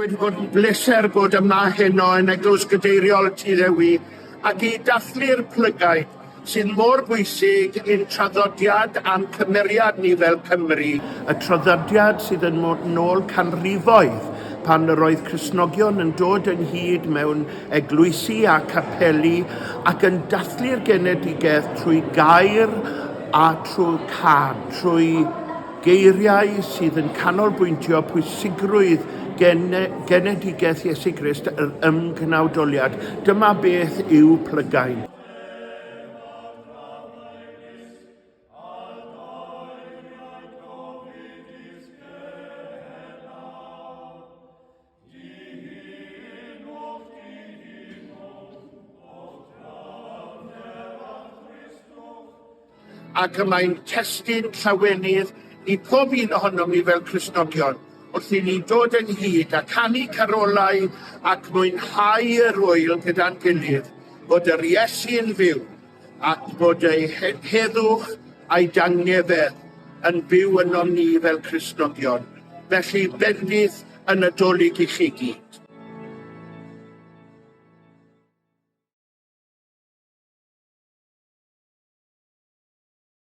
wedi bod yn bleser bod yma heno yn eglwys gadeiriol Tŷ Ddewi ac i dathlir Plygain sy'n mor bwysig i'n traddodiad a'n cymeriad ni fel Cymru. Y traddodiad sydd yn nôl canrifoedd pan yr oedd Cristnogion yn dod ynghyd mewn eglwysi a capeli ac yn dathlu'r genedigaeth trwy gair a trwy cad, trwy geiriau sydd yn canolbwyntio pwysigrwydd genedigaeth Iesu Grist yr ymgnawdoliad. Dyma beth yw Plygain. Ac mae'n testyn llawenydd i pob un ohonom ni fel Cristnogion wrth i ni dod ynghyd a canu carolau ac mwynhau yr hwyl gyda'n gilydd bod yr Iesu yn fyw ac bod ei heddwch a'i dangnefedd yn byw yno ni fel Cristnogion. Felly bendith y Nadolig i chi gyd.